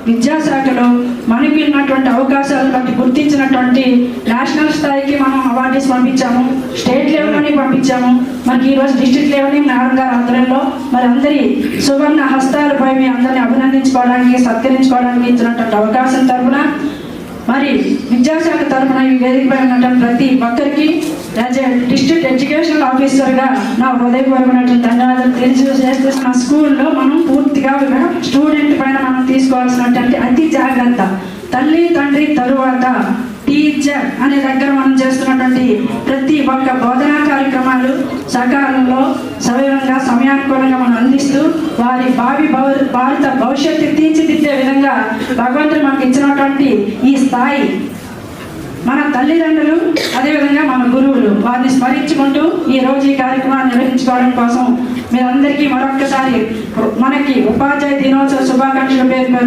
విద్యాశాఖలో మనకి ఉన్నటువంటి అవకాశాలను బట్టి గుర్తించినటువంటి నేషనల్ స్థాయికి మనం అవార్డీస్ పంపించాము, స్టేట్ లెవెల్లోని పంపించాము. మనకి ఈరోజు డిస్ట్రిక్ట్ లెవెల్ మేడం గారి ఆధ్వర్యంలో మరి అందరి సువర్ణ హస్తాలపై మీ అందరినీ అభినందించుకోవడానికి సత్కరించుకోవడానికి ఇచ్చినటువంటి అవకాశం తరఫున మరి విద్యాశాఖ తరఫున ఈ వేదికపై ఉన్నటువంటి ప్రతి ఒక్కరికి యాజ్ ఏ డిస్ట్రిక్ట్ ఎడ్యుకేషనల్ ఆఫీసర్గా నా హృదయపూర్వకమైనటువంటి ధన్యవాదాలు తెలియజేస్తూ మా స్కూల్లో మనం పూర్తిగా స్టూడెంట్ పైన మనం తీసుకోవాల్సినటువంటి అతి జాగ్రత్త తల్లి తండ్రి తరువాత టీచర్ అనే దగ్గర మనం చేస్తున్నటువంటి ప్రతి ఒక్క బోధనా కార్యక్రమాలు సకాలంలో సవివరంగా సమయానుకూలంగా మనం అందిస్తూ వారి భారత భవిష్యత్తు తీర్చిదిద్దే విధంగా భగవంతుడు మనకు ఇచ్చినటువంటి ఈ స్థాయి మన తల్లిదండ్రులు అదేవిధంగా మన గురువులు వారిని స్మరించుకుంటూ ఈ రోజు ఈ కార్యక్రమాన్ని నిర్వహించుకోవడం కోసం మీరందరికీ మరొక్కసారి మనకి ఉపాధ్యాయ దినోత్సవ శుభాకాంక్షల పేరు